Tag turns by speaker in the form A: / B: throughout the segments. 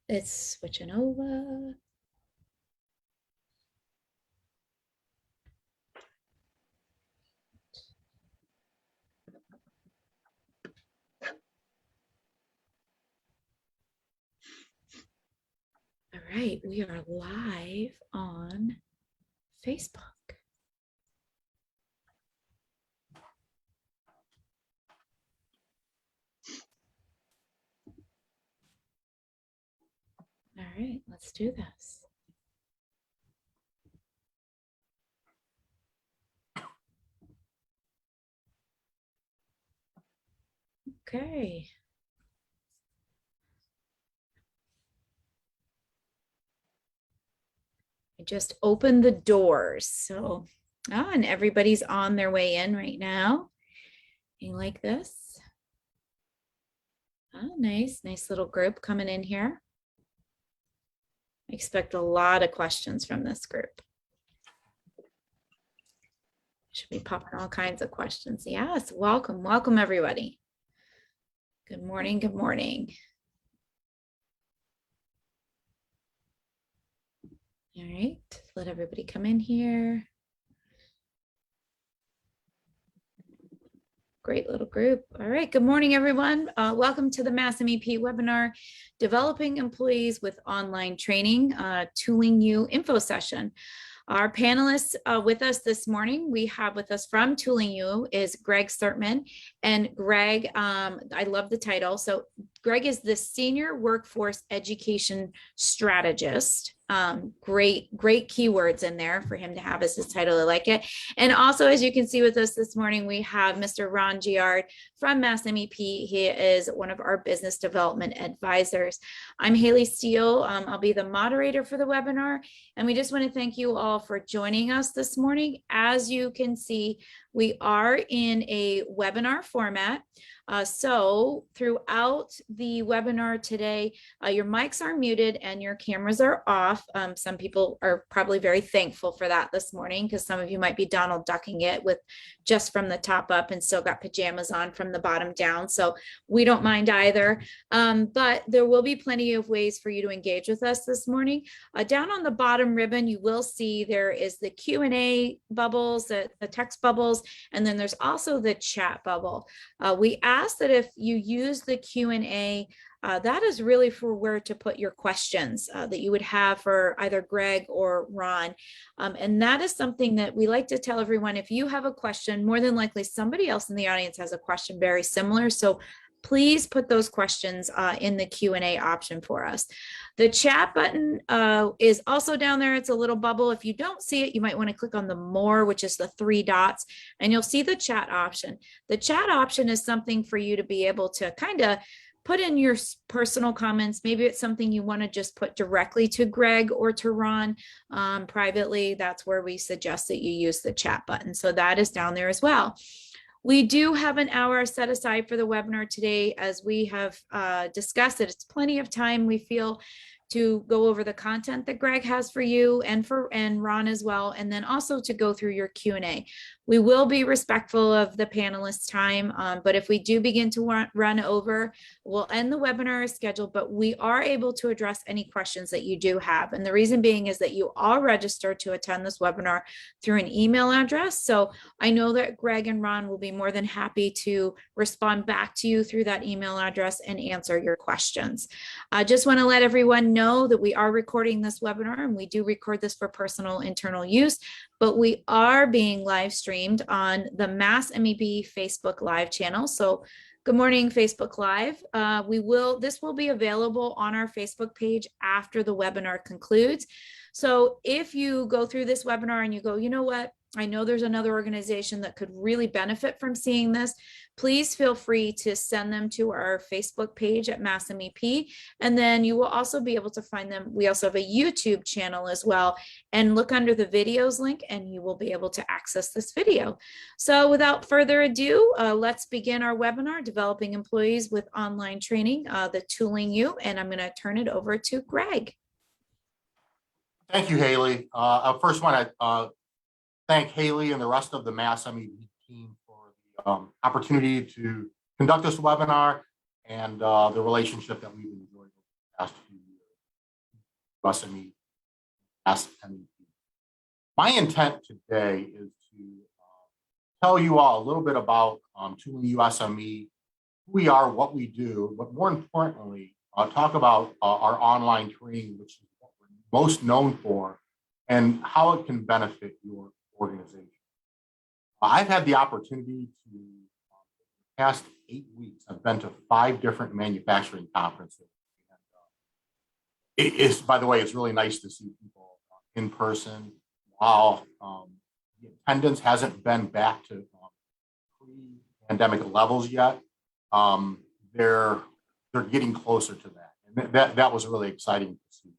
A: It's switching over. All right, we are live on Facebook. All right, let's do this. Okay. I just opened the doors. So, and everybody's on their way in right now. You like this? Oh, nice. Nice little group coming in here. I expect a lot of questions from this group. Should be popping all kinds of questions. Yes, welcome, welcome everybody. Good morning, good morning. All right, let everybody come in here. Great little group. All right, good morning, everyone. Welcome to the MassMEP webinar, Developing Employees with Online Training, Tooling U info session. Our panelists with us this morning, we have with us from Tooling U is Greg Sertman. And Greg, I love the title. So Greg is the Senior Workforce Education Strategist. Great keywords in there for him to have as his title. I like it. And also, as you can see with us this morning, we have Mr. Ron Giard from MassMEP. He is one of our business development advisors. I'm Haley Steele. I'll be the moderator for the webinar. And we just want to thank you all for joining us this morning. As you can see, we are in a webinar format. So throughout the webinar today, your mics are muted and your cameras are off. Some people are probably very thankful for that this morning because some of you might be Donald ducking it with just from the top up and still got pajamas on from the bottom down. So we don't mind either. But there will be plenty of ways for you to engage with us this morning. Down on the bottom ribbon, you will see there is the Q&A bubbles, the text bubbles, and then there's also the chat bubble. We ask that if you use the Q&A, that is really for where to put your questions that you would have for either Greg or Ron. And that is something that we like to tell everyone. If you have a question, more than likely somebody else in the audience has a question very similar. So please put those questions in the Q&A option for us. The chat button is also down there. It's a little bubble. If you don't see it, you might want to click on the more, which is the 3 dots, and you'll see the chat option. The chat option is something for you to be able to kind of put in your personal comments. Maybe it's something you want to just put directly to Greg or to Ron privately. That's where we suggest that you use the chat button. So that is down there as well. We do have an hour set aside for the webinar today. As we have discussed it, it's plenty of time, we feel, to go over the content that Greg has for you and Ron as well, and then also to go through your Q&A. We will be respectful of the panelists' time, but if we do begin to run over, we'll end the webinar as scheduled, but we are able to address any questions that you do have. And the reason being is that you are registered to attend this webinar through an email address. So I know that Greg and Ron will be more than happy to respond back to you through that email address and answer your questions. I just want to let everyone know that we are recording this webinar, and we do record this for personal internal use, but we are being live streamed on the MassMEP Facebook Live channel. So good morning, Facebook Live. This will be available on our Facebook page after the webinar concludes. So if you go through this webinar and you go, you know what, I know there's another organization that could really benefit from seeing this, please feel free to send them to our Facebook page at MassMEP, and then you will also be able to find them. We also have a YouTube channel as well, and look under the videos link and you will be able to access this video. So without further ado, let's begin our webinar, Developing Employees with Online Training, the Tooling U, and I'm going to turn it over to Greg.
B: Thank you, Haley. I first want to thank Haley and the rest of the MassMEP team for the opportunity to conduct this webinar and the relationship that we've enjoyed over the past few years. U-SME, SME. My intent today is to tell you all a little bit about Tooling U-SME, who we are, what we do, but more importantly, talk about our online training, which is what we're most known for, and how it can benefit your organization. I've had the opportunity to, the past 8 weeks, I've been to 5 different manufacturing conferences. It's, by the way, it's really nice to see people in person. While the attendance hasn't been back to pre-pandemic levels yet, they're getting closer to that, and that was really exciting to see.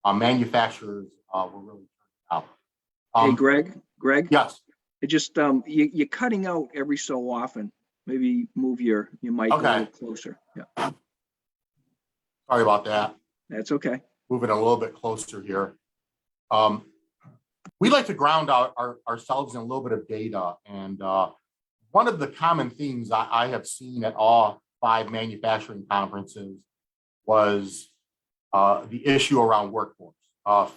B: Manufacturers were really turning out.
C: Hey, Greg.
B: Yes.
C: It just you're cutting out every so often. Maybe move your mic a little closer. Yeah.
B: Sorry about that.
C: That's okay.
B: Moving a little bit closer here. We like to ground ourselves in a little bit of data, and one of the common themes I have seen at all 5 manufacturing conferences was the issue around workforce,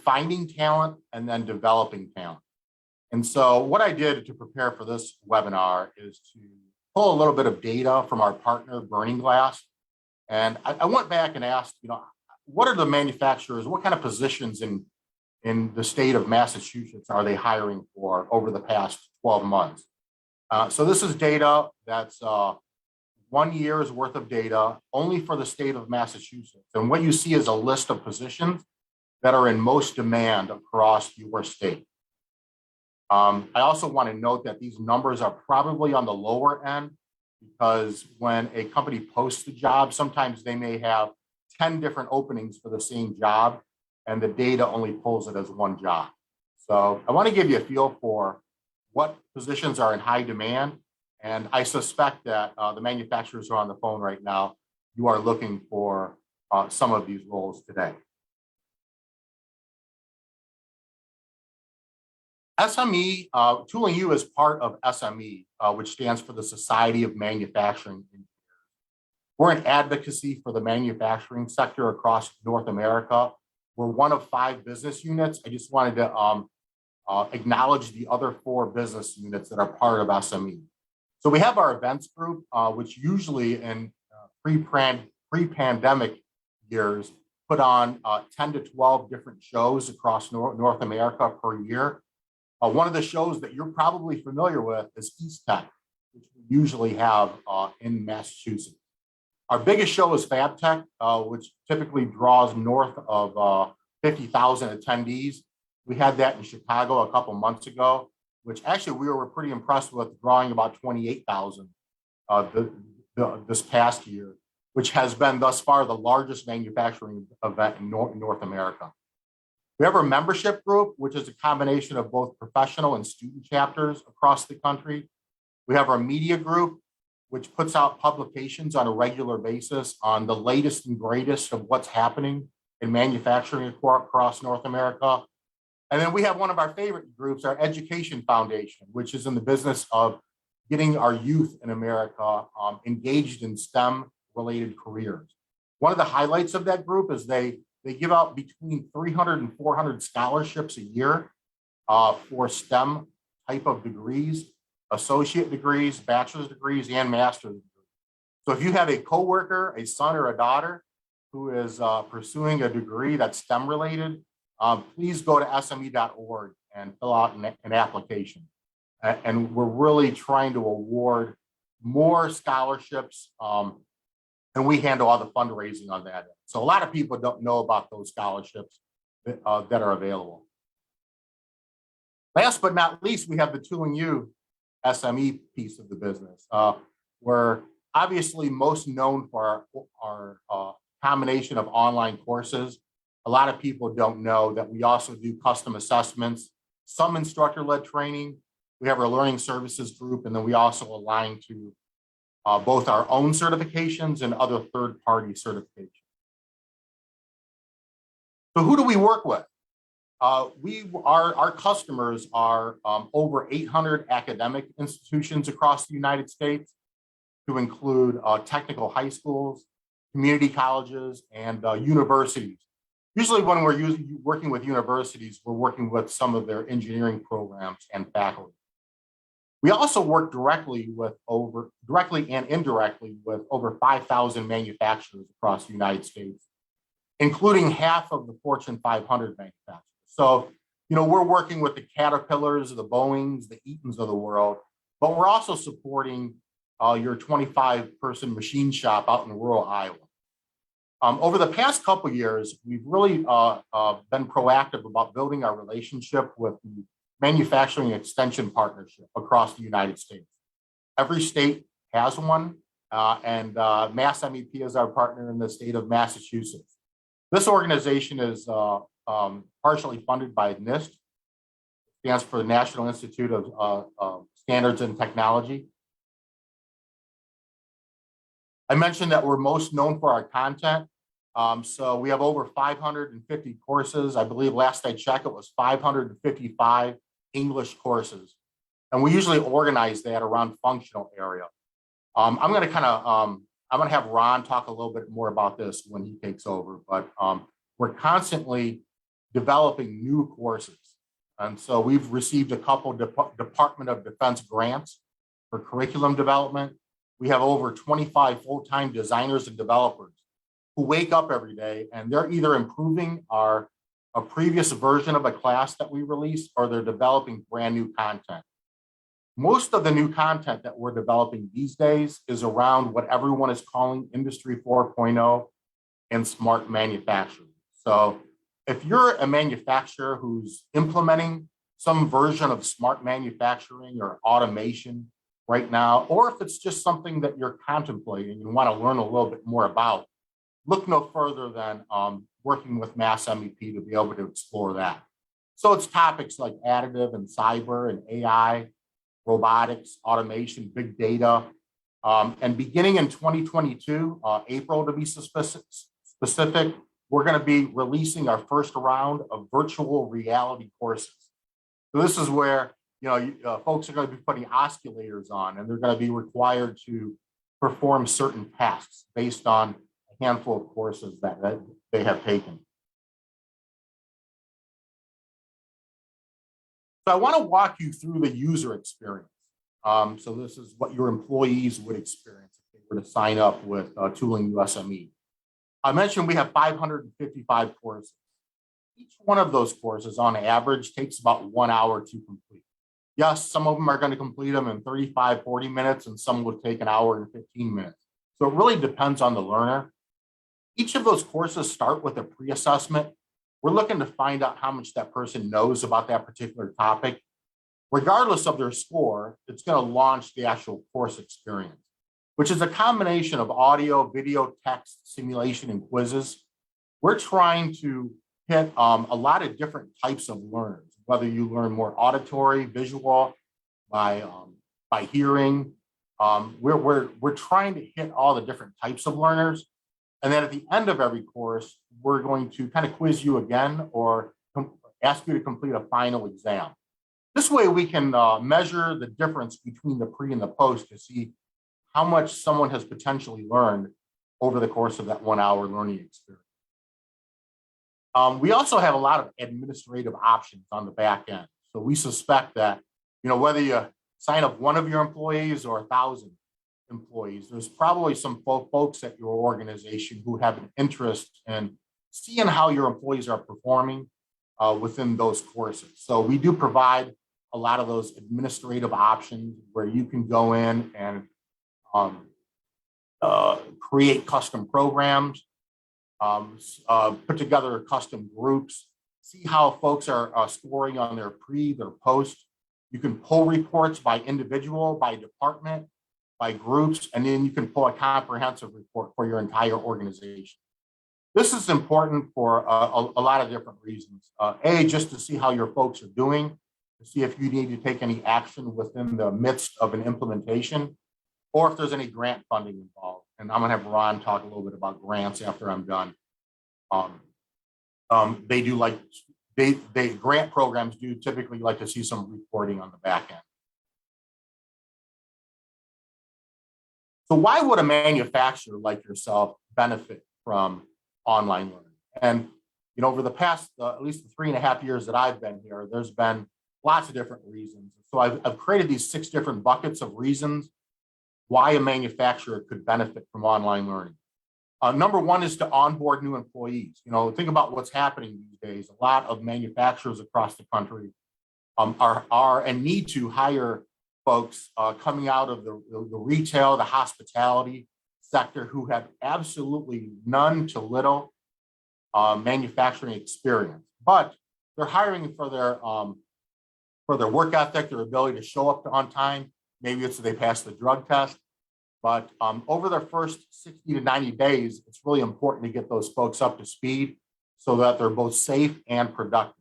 B: finding talent and then developing talent. And so what I did to prepare for this webinar is to pull a little bit of data from our partner, Burning Glass. And I went back and asked, what are the manufacturers, what kind of positions in the state of Massachusetts are they hiring for over the past 12 months? So this is data that's 1 year's worth of data only for the state of Massachusetts. And what you see is a list of positions that are in most demand across your state. I also want to note that these numbers are probably on the lower end, because when a company posts a job, sometimes they may have 10 different openings for the same job, and the data only pulls it as one job. So I want to give you a feel for what positions are in high demand. And I suspect that the manufacturers who are on the phone right now, you are looking for some of these roles today. SME, Tooling U is part of SME, which stands for the Society of Manufacturing Engineers. We're an advocacy for the manufacturing sector across North America. We're one of 5 business units. I just wanted to acknowledge the other 4 business units that are part of SME. So we have our events group, which usually in pre-pandemic years put on 10 to 12 different shows across North America per year. One of the shows that you're probably familiar with is East Tech, which we usually have in Massachusetts. Our biggest show is Fab Tech, which typically draws north of 50,000 attendees. We had that in Chicago a couple months ago, which actually we were pretty impressed with, drawing about 28,000 this past year, which has been thus far the largest manufacturing event in North America. We have our membership group, which is a combination of both professional and student chapters across the country. We have our media group, which puts out publications on a regular basis on the latest and greatest of what's happening in manufacturing across North America. And then we have one of our favorite groups, our Education Foundation, which is in the business of getting our youth in America engaged in STEM-related careers. One of the highlights of that group is they give out between 300 and 400 scholarships a year for STEM type of degrees, associate degrees, bachelor's degrees, and master's degrees. So if you have a coworker, a son or a daughter who is pursuing a degree that's STEM related, please go to sme.org and fill out an application. And we're really trying to award more scholarships, and we handle all the fundraising on that. So a lot of people don't know about those scholarships that are available. Last but not least, we have the Tooling U-SME piece of the business. We're obviously most known for our combination of online courses. A lot of people don't know that we also do custom assessments, some instructor-led training. We have our learning services group, and then we also align to both our own certifications and other third-party certifications. So who do we work with? Our customers are over 800 academic institutions across the United States, to include technical high schools, community colleges, and universities. Usually when we're working with universities, we're working with some of their engineering programs and faculty. We also work directly and indirectly with over 5,000 manufacturers across the United States, including half of the Fortune 500 manufacturers. So, we're working with the Caterpillars, the Boeings, the Eatons of the world, but we're also supporting your 25-person machine shop out in rural Iowa. Over the past couple of years, we've really been proactive about building our relationship with the Manufacturing Extension Partnership across the United States. Every state has one, and MassMEP is our partner in the state of Massachusetts. This organization is partially funded by NIST, stands for the National Institute of Standards and Technology. I mentioned that we're most known for our content. So we have over 550 courses. I believe last I checked, it was 555 English courses. And we usually organize that around functional area. I'm going to have Ron talk a little bit more about this when he takes over, but we're constantly developing new courses. And so we've received a couple Department of Defense grants for curriculum development. We have over 25 full-time designers and developers who wake up every day and they're either improving a previous version of a class that we release, or they're developing brand new content. Most of the new content that we're developing these days is around what everyone is calling Industry 4.0 and smart manufacturing. So if you're a manufacturer who's implementing some version of smart manufacturing or automation right now, or if it's just something that you're contemplating and want to learn a little bit more about, look no further than working with MassMEP to be able to explore that. So it's topics like additive and cyber and AI, robotics, automation, big data. And beginning in 2022, April to be specific, we're going to be releasing our first round of virtual reality courses. So this is where folks are going to be putting oscullators on, and they're going to be required to perform certain tasks based on a handful of courses that they have taken. So I want to walk you through the user experience. So this is what your employees would experience if they were to sign up with Tooling U-SME. I mentioned we have 555 courses. Each one of those courses on average takes about 1 hour to complete. Yes, some of them are going to complete them in 35, 40 minutes, and some will take an hour and 15 minutes. So it really depends on the learner. Each of those courses start with a pre-assessment. We're looking to find out how much that person knows about that particular topic. Regardless of their score, it's going to launch the actual course experience, which is a combination of audio, video, text, simulation, and quizzes. We're trying to hit a lot of different types of learners, whether you learn more auditory, visual, by hearing. We're trying to hit all the different types of learners. And then at the end of every course, we're going to kind of quiz you again or ask you to complete a final exam. This way we can measure the difference between the pre and the post to see how much someone has potentially learned over the course of that 1 hour learning experience. We also have a lot of administrative options on the back end. So we suspect that, whether you sign up one of your employees or 1,000 employees, there's probably some folks at your organization who have an interest in seeing how your employees are performing within those courses. So we do provide a lot of those administrative options where you can go in and create custom programs, put together custom groups, see how folks are scoring on their pre, their post. You can pull reports by individual, by department, by groups, and then you can pull a comprehensive report for your entire organization. This is important for a lot of different reasons. Just to see how your folks are doing, to see if you need to take any action within the midst of an implementation, or if there's any grant funding involved. And I'm going to have Ron talk a little bit about grants after I'm done. Grant programs do typically like to see some reporting on the back end. So why would a manufacturer like yourself benefit from online learning? And over the past, at least the 3.5 years that I've been here, there's been lots of different reasons. So I've created these 6 different buckets of reasons why a manufacturer could benefit from online learning. Number one is to onboard new employees. Think about what's happening these days. A lot of manufacturers across the country are and need to hire folks coming out of the retail, the hospitality sector who have absolutely none to little manufacturing experience, but they're hiring for their work ethic, their ability to show up on time. Maybe it's they pass the drug test, but over their first 60 to 90 days, it's really important to get those folks up to speed so that they're both safe and productive.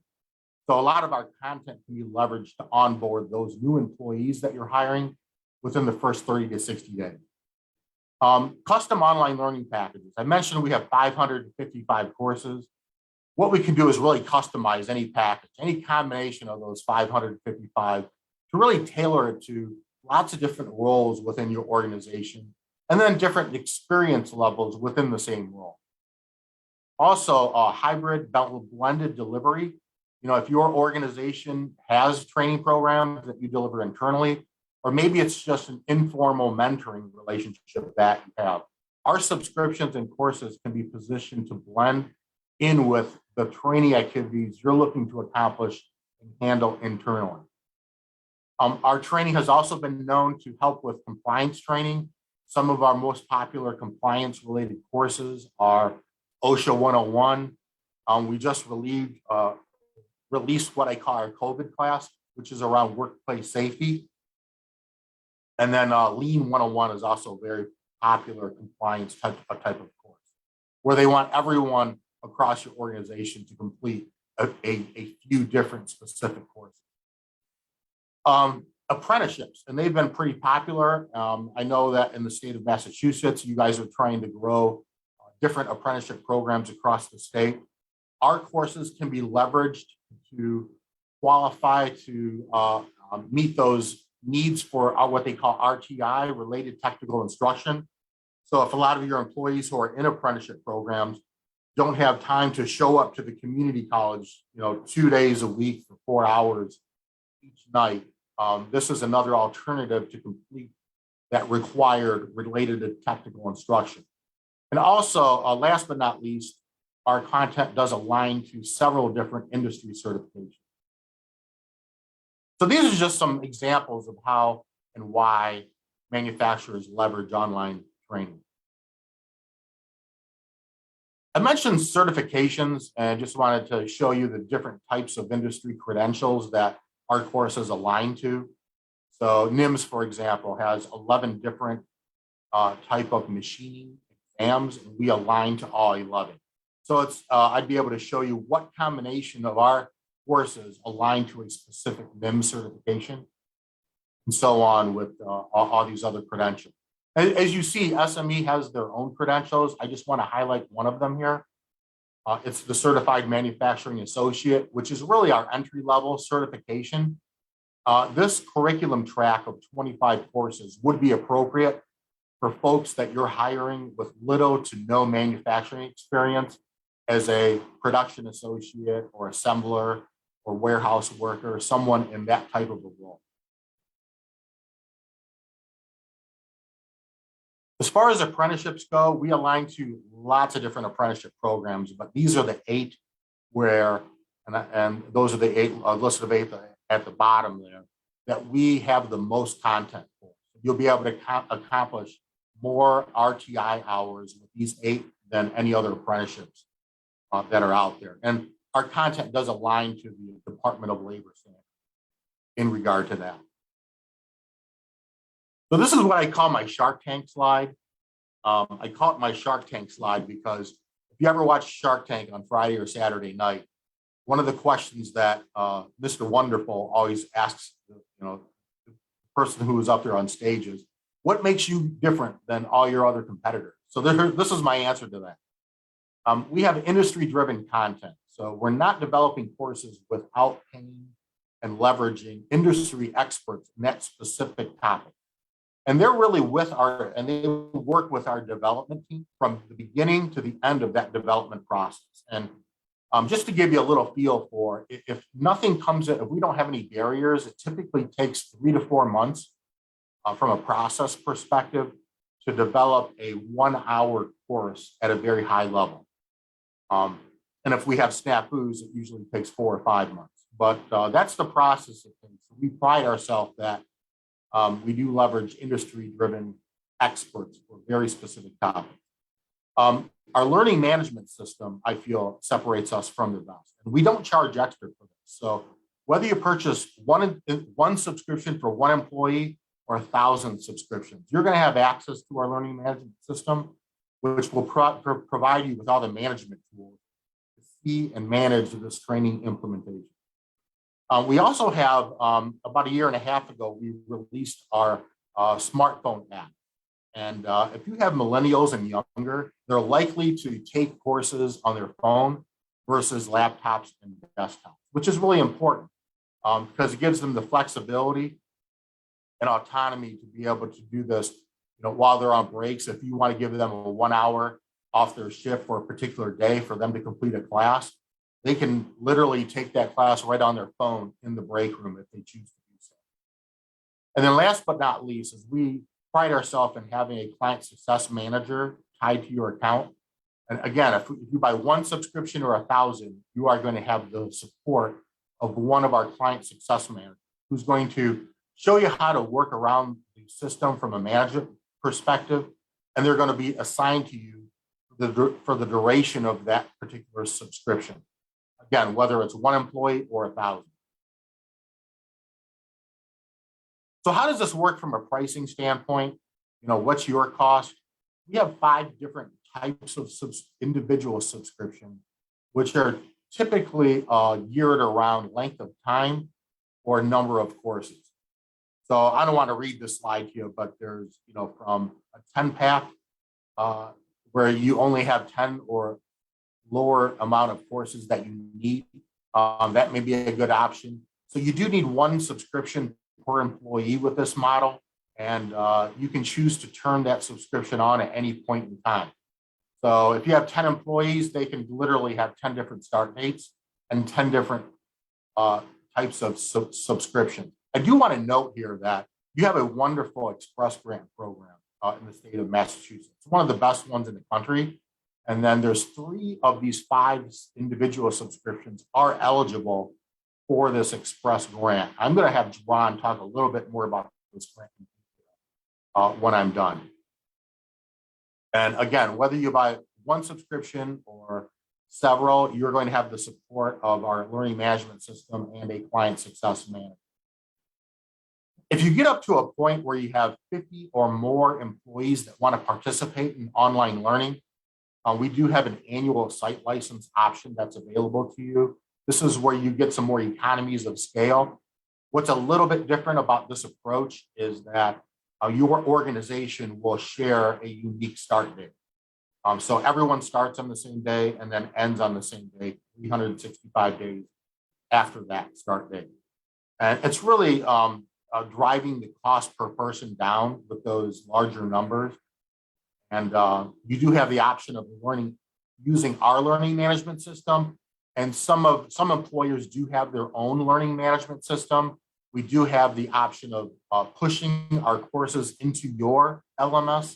B: So a lot of our content can be leveraged to onboard those new employees that you're hiring within the first 30 to 60 days. Custom online learning packages. I mentioned we have 555 courses. What we can do is really customize any package, any combination of those 555 to really tailor it to lots of different roles within your organization and then different experience levels within the same role. Also, hybrid blended delivery. If your organization has training programs that you deliver internally, or maybe it's just an informal mentoring relationship that you have, our subscriptions and courses can be positioned to blend in with the training activities you're looking to accomplish and handle internally. Our training has also been known to help with compliance training. Some of our most popular compliance-related courses are OSHA 101. We just released what I call our COVID class, which is around workplace safety. And then Lean 101 is also a very popular compliance type of course, where they want everyone across your organization to complete a few different specific courses. Apprenticeships, and they've been pretty popular. I know that in the state of Massachusetts, you guys are trying to grow different apprenticeship programs across the state. Our courses can be leveraged to qualify to meet those needs for what they call RTI, related technical instruction. So if a lot of your employees who are in apprenticeship programs don't have time to show up to the community college, 2 days a week for 4 hours each night, this is another alternative to complete that required related to technical instruction. And also, last but not least, our content does align to several different industry certifications. So these are just some examples of how and why manufacturers leverage online training. I mentioned certifications and just wanted to show you the different types of industry credentials that our courses align to. So NIMS, for example, has 11 different type of machining exams, and we align to all 11. So I'd be able to show you what combination of our courses align to a specific NIMS certification, and so on with all these other credentials. As you see, SME has their own credentials. I just want to highlight one of them here. It's the Certified Manufacturing Associate, which is really our entry-level certification. This curriculum track of 25 courses would be appropriate for folks that you're hiring with little to no manufacturing experience as a production associate or assembler or warehouse worker, someone in that type of a role. As far as apprenticeships go, we align to lots of different apprenticeship programs, but these are the 8 where, and those are the 8, list of 8 at the bottom there, that we have the most content for. You'll be able to accomplish more RTI hours with these 8 than any other apprenticeships that are out there. And our content does align to the Department of Labor standard in regard to that. So this is what I call my Shark Tank slide. I call it my Shark Tank slide because if you ever watch Shark Tank on Friday or Saturday night, one of the questions that Mr. Wonderful always asks, the person who is up there on stage is, what makes you different than all your other competitors? So this is my answer to that. We have industry-driven content. So we're not developing courses without paying and leveraging industry experts in that specific topic. And they're really they work with our development team from the beginning to the end of that development process. And Just to give you a little feel for, if nothing comes in, if we don't have any barriers, it typically takes 3 to 4 months from a process perspective to develop a 1-hour course at a very high level. And if we have snafus, it usually takes 4 or 5 months. But that's the process of things. We pride ourselves that we do leverage industry-driven experts for very specific topics. Our learning management system, I feel, separates us from the rest. And we don't charge extra for this. So whether you purchase one subscription for one employee or 1,000 subscriptions, you're going to have access to our learning management system, which will provide you with all the management tools to see and manage this training implementation. We also have, about 1.5 years ago, we released our smartphone app. And if you have millennials and younger, they're likely to take courses on their phone versus laptops and desktops, which is really important because it gives them the flexibility and autonomy to be able to do this, while they're on breaks. If you want to give them a 1 hour off their shift for a particular day for them to complete a class, they can literally take that class right on their phone in the break room if they choose to do so. And then last but not least is we pride ourselves in having a client success manager tied to your account. And again, if you buy one subscription or 1,000, you are going to have the support of one of our client success managers who's going to show you how to work around the system from a management perspective. And they're going to be assigned to you for the duration of that particular subscription. Again, whether it's one employee or 1,000. So how does this work from a pricing standpoint? What's your cost? We have 5 different types of individual subscription, which are typically geared around length of time or number of courses. So I don't want to read this slide here, but there's, from a 10-pack where you only have 10 or lower amount of courses that you need. That may be a good option. So you do need one subscription per employee with this model, and you can choose to turn that subscription on at any point in time. So if you have 10 employees, they can literally have 10 different start dates and 10 different types of subscriptions. I do want to note here that you have a wonderful express grant program in the state of Massachusetts. It's one of the best ones in the country. And then there's 3 of these 5 individual subscriptions are eligible for this express grant. I'm going to have Ron talk a little bit more about this grant when I'm done. And again, whether you buy one subscription or several, you're going to have the support of our learning management system and a client success manager. If you get up to a point where you have 50 or more employees that want to participate in online learning, we do have an annual site license option that's available to you. This is where you get some more economies of scale. What's a little bit different about this approach is that your organization will share a unique start date. So everyone starts on the same day and then ends on the same day, 365 days after that start date. And it's really driving the cost per person down with those larger numbers. And you do have the option of using our learning management system. And some employers do have their own learning management system. We do have the option of pushing our courses into your LMS.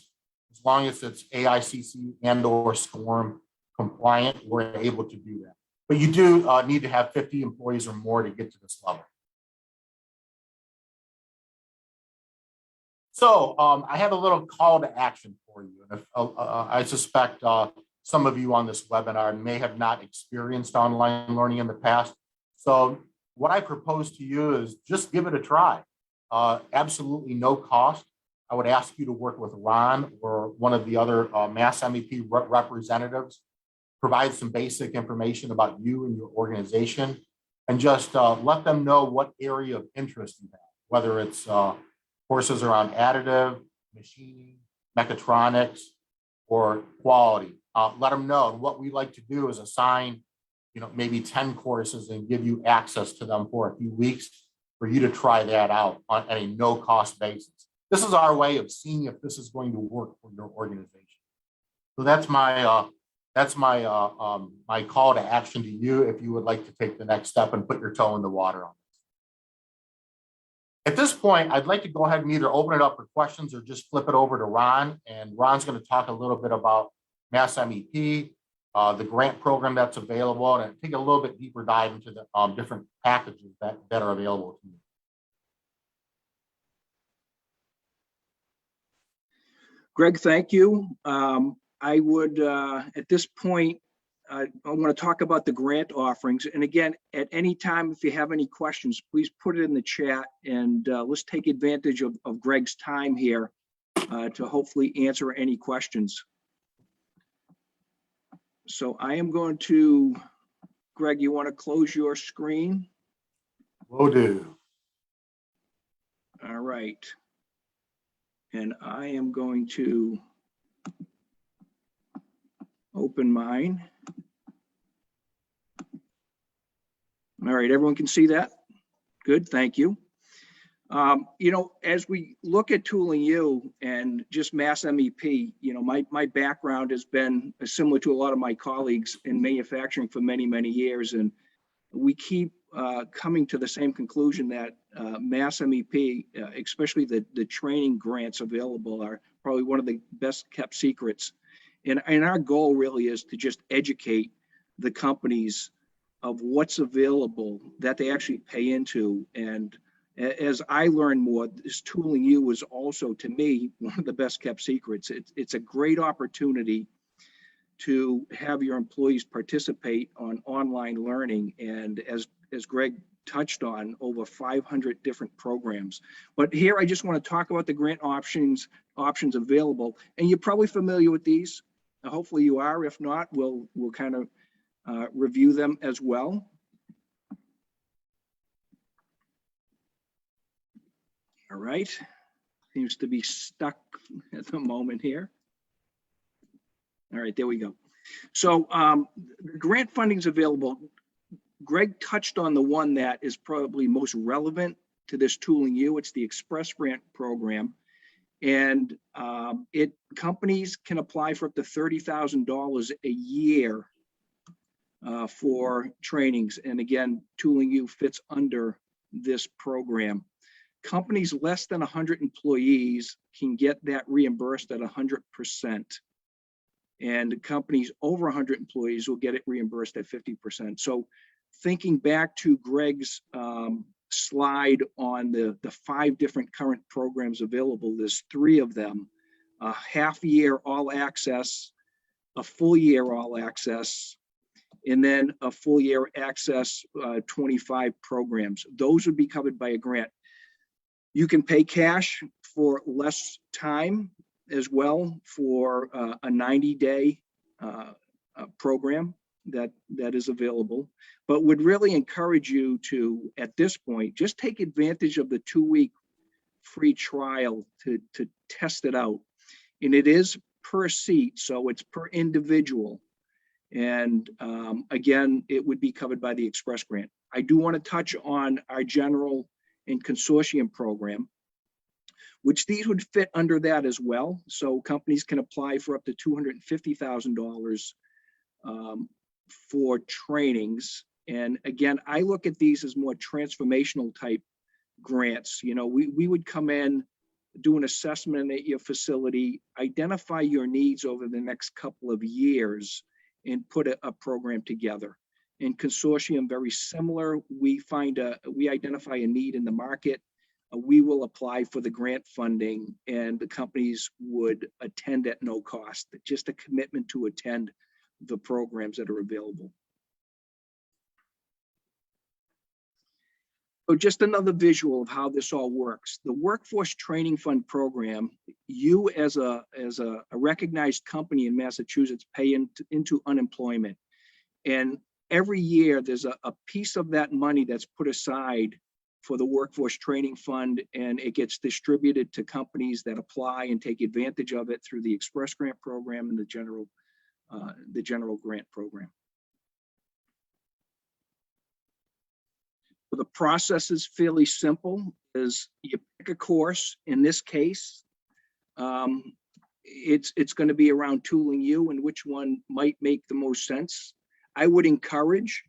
B: As long as it's AICC and or SCORM compliant, we're able to do that. But you do need to have 50 employees or more to get to this level. So I have a little call to action for you. And if, I suspect some of you on this webinar may have not experienced online learning in the past. So what I propose to you is just give it a try. Absolutely no cost. I would ask you to work with Ron or one of the other MassMEP representatives, provide some basic information about you and your organization, and just let them know what area of interest you have, whether it's courses around additive, machining, mechatronics, or quality. Let them know. And what we like to do is assign, maybe 10 courses and give you access to them for a few weeks for you to try that out on a no-cost basis. This is our way of seeing if this is going to work for your organization. So that's my that's my my call to action to you if you would like to take the next step and put your toe in the water on this. At this point, I'd like to go ahead and either open it up for questions or just flip it over to Ron. And Ron's going to talk a little bit about MassMEP, the grant program that's available, and take a little bit deeper dive into the different packages that are available to you.
C: Greg, thank you. I would, at this point, I want to talk about the grant offerings. And again, at any time, if you have any questions, please put it in the chat, and let's take advantage of Greg's time here to hopefully answer any questions. So I am going to, Greg, you want to close your screen?
B: Will do.
C: All right. And I am going to open mine. All right, everyone can see that? Good, thank you. You know, as we look at Tooling U and just MassMEP, you know, my background has been similar to a lot of my colleagues in manufacturing for many, many years. And we keep coming to the same conclusion that MassMEP, especially the training grants available, are probably one of the best kept secrets. And our goal really is to just educate the companies of what's available that they actually pay into. And as I learn more, this Tooling U is also, to me, one of the best kept secrets. It's a great opportunity to have your employees participate on online learning. And as Greg touched on, over 500 different programs. But here I just want to talk about the grant options available. And you're probably familiar with these. Hopefully you are. If not, we'll kind of review them as well. All right, seems to be stuck at the moment here. All right, there we go. So grant funding is available. Greg touched on the one that is probably most relevant to this Tooling U. It's the Express Grant Program. And companies can apply for up to $30,000 a year for trainings. And again, Tooling U fits under this program. Companies less than 100 employees can get that reimbursed at 100%. And companies over 100 employees will get it reimbursed at 50%. So thinking back to Greg's slide on the 5 different current programs available, there's 3 of them: a half-year all access, a full year all access, and then a full year access 25 programs. Those would be covered by a grant. You can pay cash for less time as well for a 90-day program that is available, but would really encourage you to, at this point, just take advantage of the 2-week free trial to test it out. And it is per seat, so it's per individual. And again, it would be covered by the Express Grant. I do want to touch on our general and consortium program, which these would fit under that as well. So companies can apply for up to $250,000 for trainings. And again, I look at these as more transformational type grants. You know, we would come in, do an assessment at your facility, identify your needs over the next couple of years, and put a program together. In consortium, very similar. We identify a need in the market. We will apply for the grant funding, and the companies would attend at no cost. Just a commitment to attend the programs that are available. So just another visual of how this all works. The Workforce Training Fund program, you as a recognized company in Massachusetts pay into unemployment. And every year there's a piece of that money that's put aside for the Workforce Training Fund, and it gets distributed to companies that apply and take advantage of it through the Express Grant Program and the General Grant Program. So the process is fairly simple. Is you pick a course. In this case, it's going to be around Tooling U and which one might make the most sense. I would encourage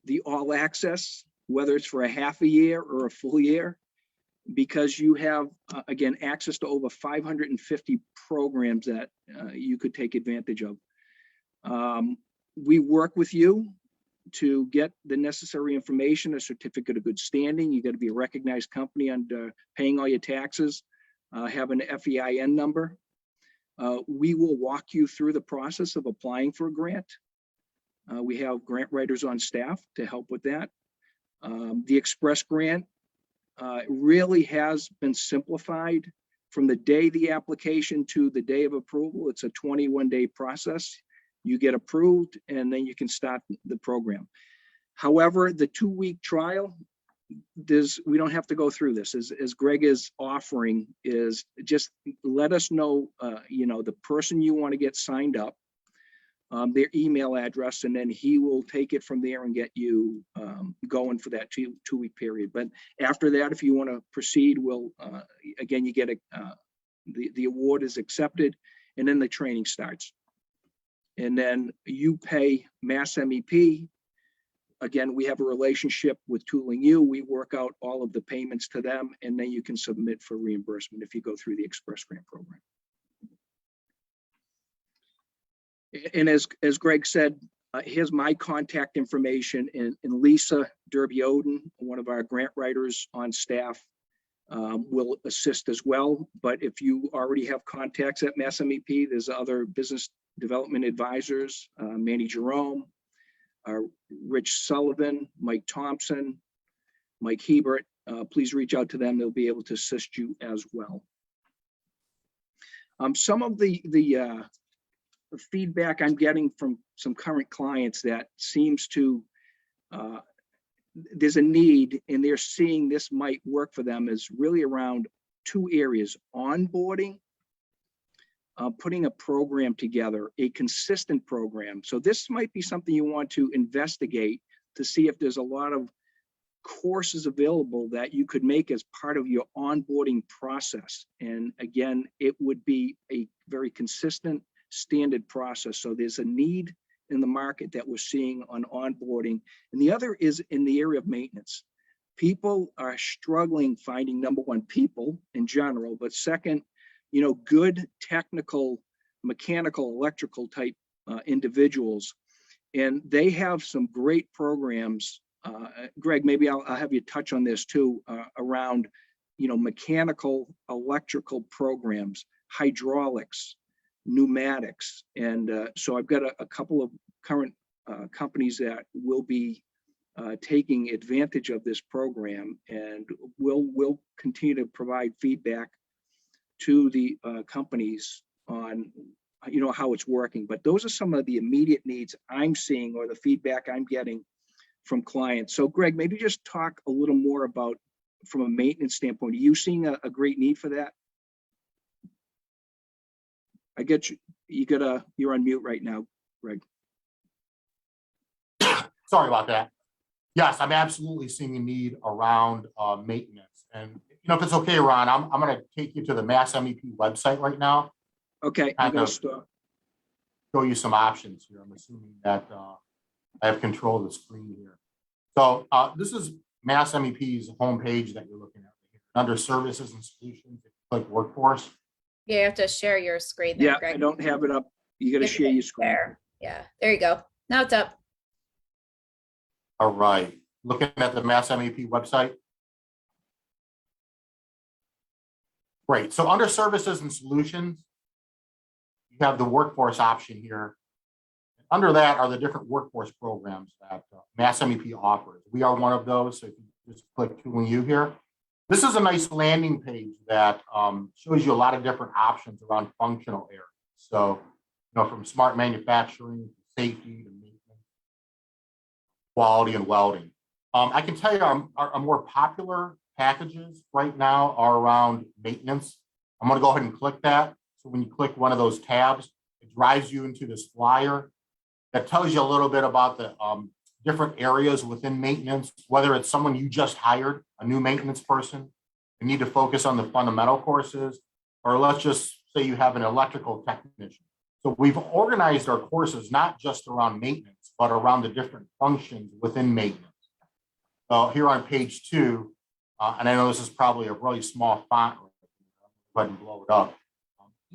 C: the all access, whether it's for a half a year or a full year, because you have, again, access to over 550 programs that you could take advantage of. We work with you to get the necessary information, a certificate of good standing. You got to be a recognized company and paying all your taxes, have an FEIN number. We will walk you through the process of applying for a grant. We have grant writers on staff to help with that. The Express grant really has been simplified from the day the application to the day of approval. It's a 21-day process. You get approved and then you can start the program. However, the 2-week trial, we don't have to go through this. As Greg is offering, is just let us know, the person you want to get signed up, their email address, and then he will take it from there and get you going for that 2-week period. But after that, if you want to proceed, again, you get the award is accepted, and then the training starts. And then you pay MassMEP. Again, we have a relationship with Tooling U. We work out all of the payments to them, and then you can submit for reimbursement if you go through the Express Grant program. And as Greg said, here's my contact information, and Lisa Derby-Oden, one of our grant writers on staff, will assist as well. But if you already have contacts at MassMEP, there's other business development advisors, Manny Jerome, Rich Sullivan, Mike Thompson, Mike Hebert. Please reach out to them. They'll be able to assist you as well. Some of the feedback I'm getting from some current clients that seems to, there's a need and they're seeing this might work for them is really around 2 areas: onboarding, putting a program together, a consistent program. So this might be something you want to investigate to see if there's a lot of courses available that you could make as part of your onboarding process. And again, it would be a very consistent, standard process. So there's a need in the market that we're seeing on onboarding. And the other is in the area of maintenance. People are struggling finding, number one, people in general, but second, good technical, mechanical, electrical type individuals. And they have some great programs. Greg, maybe I'll have you touch on this too, around, mechanical, electrical programs, hydraulics, pneumatics. And so I've got a couple of current companies that will be taking advantage of this program, and we'll continue to provide feedback to the companies on how it's working. But those are some of the immediate needs I'm seeing, or the feedback I'm getting from clients. So Greg, maybe just talk a little more about, from a maintenance standpoint, are you seeing a great need for that? I get you. You're on mute right now, Greg.
B: Sorry about that. Yes, I'm absolutely seeing a need around maintenance. And if it's okay, Ron, I'm going to take you to the MassMEP website right now.
C: Okay, I'm going to start.
B: Show you some options here. I'm assuming that I have control of the screen here. So this is MassMEP's homepage that you're looking at. Under Services and Solutions, click Workforce.
A: Yeah, you have to share your screen there,
C: Yeah,
A: Greg.
C: I don't have it up. You got to share your screen.
A: There. Yeah, there you go. Now it's up.
B: All right. Looking at the MassMEP website. Great. So under Services and Solutions, you have the workforce option here. Under that are the different workforce programs that MassMEP offers. We are one of those. So if you just click Tooling U here, this is a nice landing page that shows you a lot of different options around functional areas. So, from smart manufacturing, to safety, to maintenance, quality, and welding. I can tell you our more popular packages right now are around maintenance. I'm going to go ahead and click that. So when you click one of those tabs, it drives you into this flyer that tells you a little bit about the different areas within maintenance, whether it's someone you just hired, a new maintenance person, you need to focus on the fundamental courses, or let's just say you have an electrical technician. So we've organized our courses not just around maintenance, but around the different functions within maintenance. So here on page 2, and I know this is probably a really small font, go ahead and blow it up.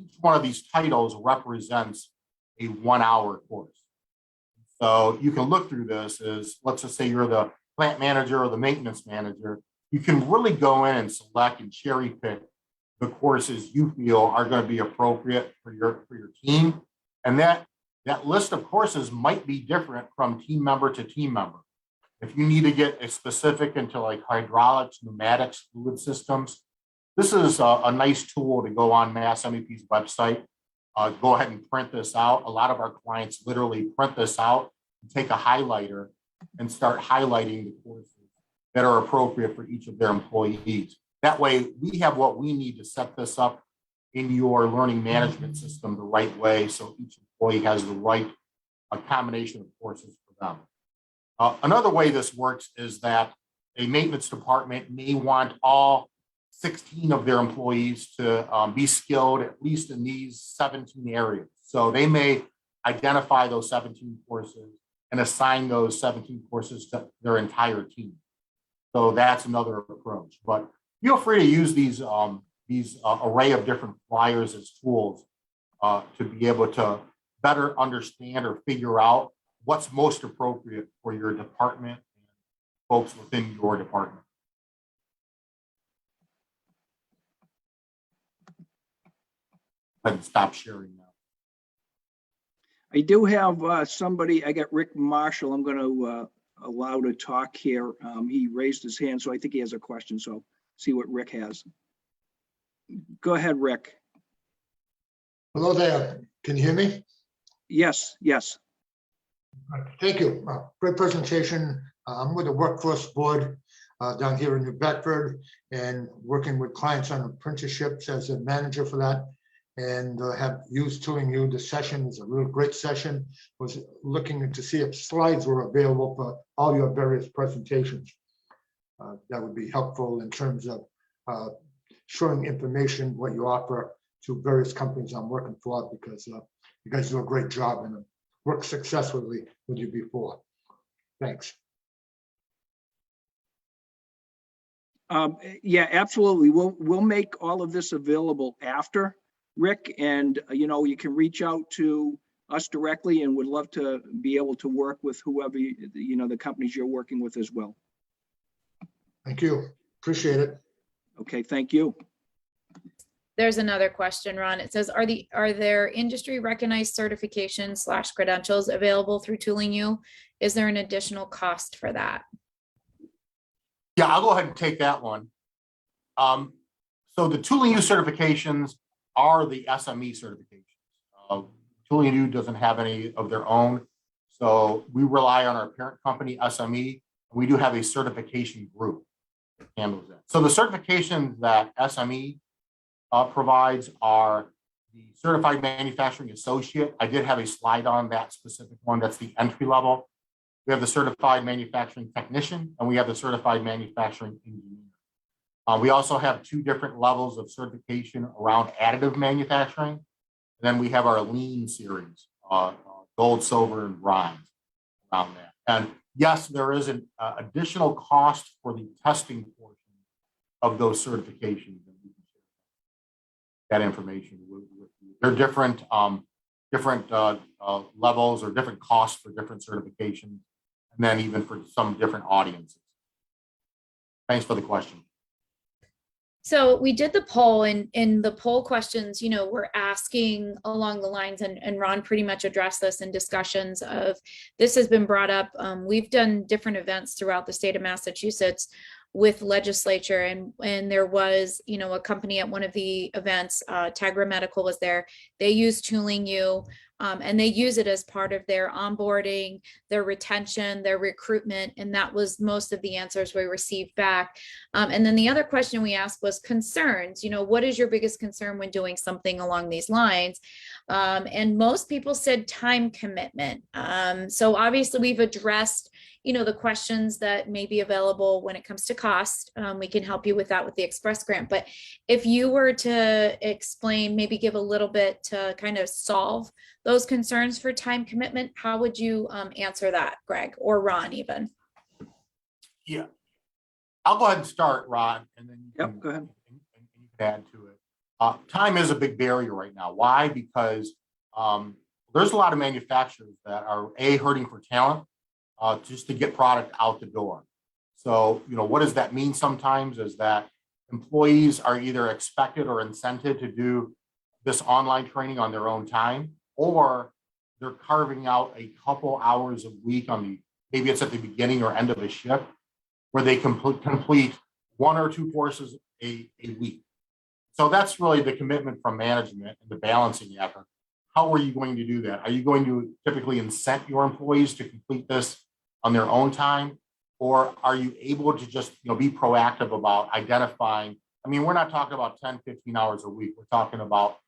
B: Each one of these titles represents a 1-hour course. So you can look through this as, let's just say you're the plant manager or the maintenance manager. You can really go in and select and cherry pick the courses you feel are going to be appropriate for your team. And that list of courses might be different from team member to team member. If you need to get a specific into like hydraulics, pneumatics, fluid systems, this is a nice tool to go on MassMEP's website. Go ahead and print this out. A lot of our clients literally print this out, and take a highlighter and start highlighting the courses that are appropriate for each of their employees. That way we have what we need to set this up in your learning management system the right way, so each employee has the right combination of courses for them. Another way this works is that a maintenance department may want all 16 of their employees to be skilled at least in these 17 areas. So they may identify those 17 courses and assign those 17 courses to their entire team. So that's another approach. But feel free to use these array of different flyers as tools to be able to better understand or figure out what's most appropriate for your department and folks within your department. And stop sharing now.
C: I do have somebody, I got Rick Marshall, I'm going to allow to talk here. He raised his hand, so I think he has a question. So see what Rick has. Go ahead, Rick.
D: Hello there. Can you hear me?
C: Yes, yes.
D: Thank you. Great presentation. I'm with the Workforce Board down here in New Bedford and working with clients on apprenticeships as a manager for that, and have used Tooling U. The session is a real great session. Was looking to see if slides were available for all your various presentations. That would be helpful in terms of showing information, what you offer to various companies I'm working for, because you guys do a great job and worked successfully with you before. Thanks.
C: Yeah, absolutely. We'll make all of this available after, Rick, and you can reach out to us directly, and would love to be able to work with whoever the companies you're working with as well.
D: Thank you. Appreciate it.
C: Okay, thank you.
A: There's another question, Ron. It says, are there industry recognized certifications / credentials available through Tooling U? Is there an additional cost for that?
B: Yeah, I'll go ahead and take that one. So the Tooling U certifications are the SME certifications. Tooling U doesn't have any of their own. So we rely on our parent company, SME. We do have a certification group that handles that. So the certifications that SME provides are the Certified Manufacturing Associate. I did have a slide on that specific one. That's the entry level. We have the Certified Manufacturing Technician, and we have the Certified Manufacturing Engineer. We also have 2 different levels of certification around additive manufacturing. And then we have our lean series, gold, silver, and bronze around that. And yes, there is an additional cost for the testing portion of those certifications. That information with you. They're different levels or different costs for different certifications, and then even for some different audiences. Thanks for the question.
A: So we did the poll, and in the poll questions, we're asking along the lines, and Ron pretty much addressed this in discussions of, this has been brought up. We've done different events throughout the state of Massachusetts with legislature, and there was a company at one of the events, Tegra Medical was there. They used Tooling U. And they use it as part of their onboarding, their retention, their recruitment. And that was most of the answers we received back. And then the other question we asked was concerns. What is your biggest concern when doing something along these lines? And most people said time commitment. So obviously we've addressed the questions that may be available when it comes to cost. We can help you with that with the Express Grant. But if you were to explain, maybe give a little bit to kind of solve those concerns for time commitment, how would you answer that, Greg, or Ron even?
B: Yeah, I'll go ahead and start, Ron, and then you
C: Go ahead.
B: can add to it. Time is a big barrier right now. Why? Because there's a lot of manufacturers that are hurting for talent just to get product out the door. So, what does that mean sometimes is that employees are either expected or incented to do this online training on their own time, or they're carving out a couple hours a week maybe it's at the beginning or end of a shift where they complete 1 or 2 courses a week. So that's really the commitment from management and the balancing effort. How are you going to do that? Are you going to typically incent your employees to complete this on their own time? Or are you able to just be proactive about identifying? I mean, we're not talking about 10, 15 hours a week. We're talking about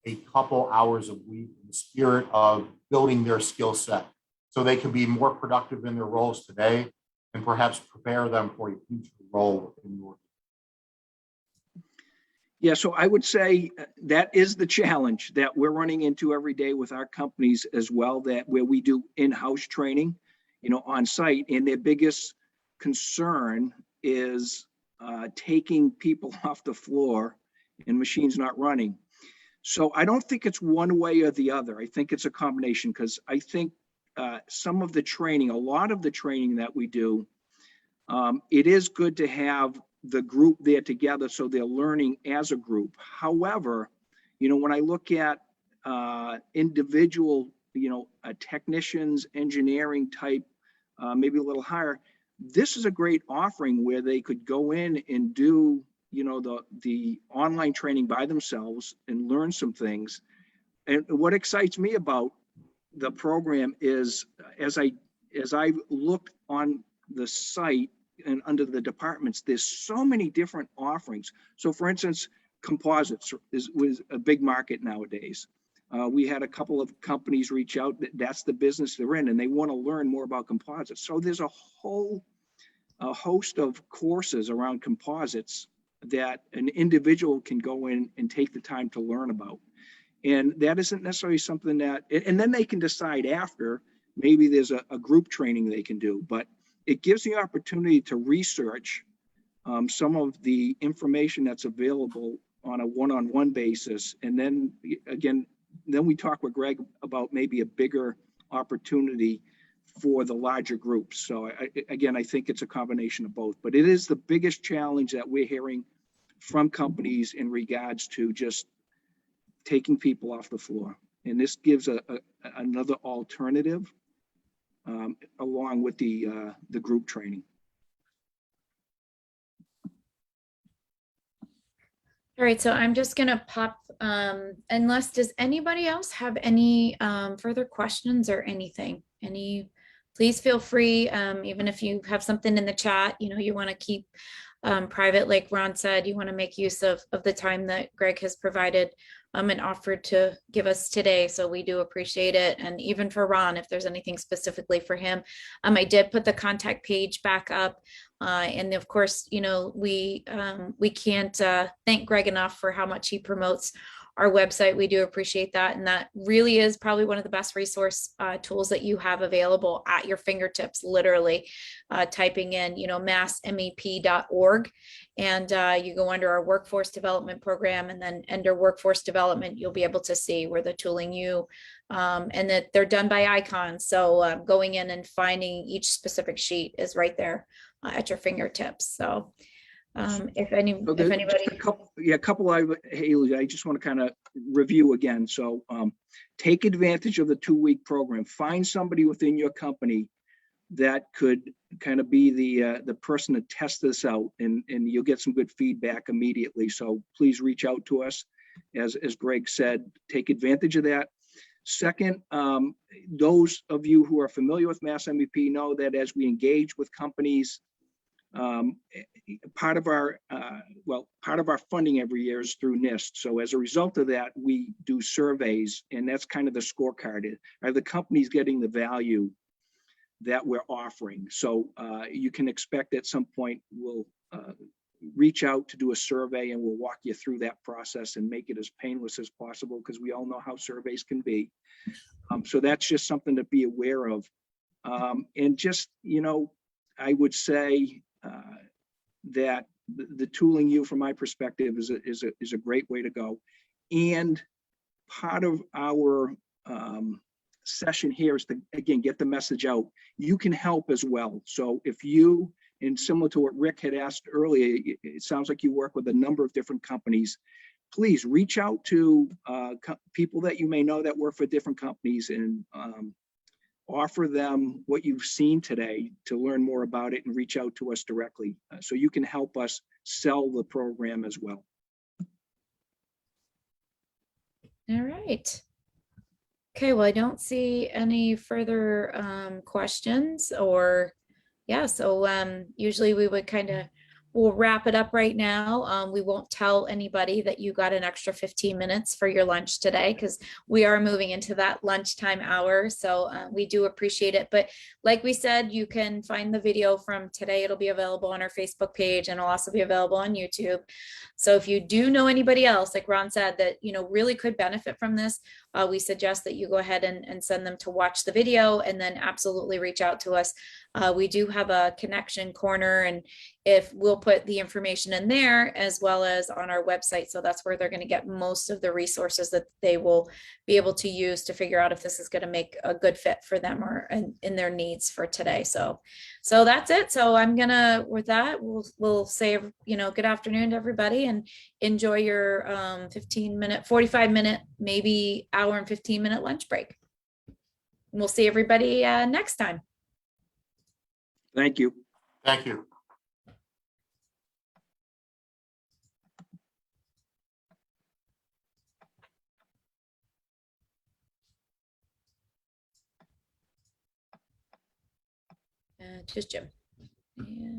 B: a couple hours a week in the spirit of building their skill set so they can be more productive in their roles today and perhaps prepare them for a future role in your.
C: Yeah, so I would say that is the challenge that we're running into every day with our companies as well, that where we do in-house training, on site, and their biggest concern is taking people off the floor and machines not running. So I don't think it's one way or the other. I think it's a combination, because I think some of the training, a lot of the training that we do, it is good to have the group there together so they're learning as a group. However, when I look at individual, technicians, engineering type, maybe a little higher, this is a great offering where they could go in and do, the online training by themselves and learn some things. And what excites me about the program is as I looked on the site and under the departments, there's so many different offerings. So for instance, composites was a big market nowadays. We had a couple of companies reach out, that's the business they're in, and they want to learn more about composites. So there's a host of courses around composites that an individual can go in and take the time to learn about. And that isn't necessarily something that, and then they can decide after, maybe there's a group training they can do, but it gives the opportunity to research some of the information that's available on a one-on-one basis. And then again, then we talk with Greg about maybe a bigger opportunity for the larger groups. So I think it's a combination of both, but it is the biggest challenge that we're hearing from companies in regards to just taking people off the floor. And this gives another alternative along with the group training.
A: All right, so I'm just gonna pop, unless, does anybody else have any further questions or anything? Please feel free, even if you have something in the chat, you wanna keep private, like Ron said, you wanna make use of the time that Greg has provided and offered to give us today. So we do appreciate it. And even for Ron, if there's anything specifically for him, I did put the contact page back up. And of course, we can't thank Greg enough for how much he promotes our website. We do appreciate that. And that really is probably one of the best resource tools that you have available at your fingertips, literally typing in, massmep.org. And you go under our workforce development program, and then under workforce development, you'll be able to see where the Tooling U, and that they're done by icons. So going in and finding each specific sheet is right there at your fingertips. So if anybody,
C: Haley, I just want to kind of review again. So take advantage of the 2-week program. Find somebody within your company that could kind of be the person to test this out, and you'll get some good feedback immediately. So please reach out to us. As Greg said, take advantage of that. Second, those of you who are familiar with MassMEP know that as we engage with companies, part of our funding every year is through NIST. So as a result of that, we do surveys, and that's kind of the scorecard. Are the companies getting the value that we're offering? So you can expect at some point we'll reach out to do a survey, and we'll walk you through that process and make it as painless as possible, because we all know how surveys can be. So that's just something to be aware of. And just, I would say that the Tooling U, from my perspective, is a great way to go. And part of our session here is to, again, get the message out. You can help as well. So if you, and similar to what Rick had asked earlier, it sounds like you work with a number of different companies. Please reach out to people that you may know that work for different companies, and offer them what you've seen today to learn more about it, and reach out to us directly so you can help us sell the program as well.
A: All right. Okay, well, I don't see any further questions or, yeah, so usually we would we'll wrap it up right now. We won't tell anybody that you got an extra 15 minutes for your lunch today, because we are moving into that lunchtime hour. So we do appreciate it. But like we said, you can find the video from today. It'll be available on our Facebook page, and it'll also be available on YouTube. So if you do know anybody else, like Ron said, that really could benefit from this, we suggest that you go ahead and send them to watch the video, and then absolutely reach out to us. We do have a connection corner, and if we'll put the information in there as well as on our website. So that's where they're going to get most of the resources that they will be able to use to figure out if this is going to make a good fit for them or in their needs for today. So that's it. So with that, we'll say, good afternoon to everybody, and enjoy your 45 minute, maybe hour and 15-minute lunch break. And we'll see everybody next time.
C: Thank you.
B: Thank you.
A: Just Jim. And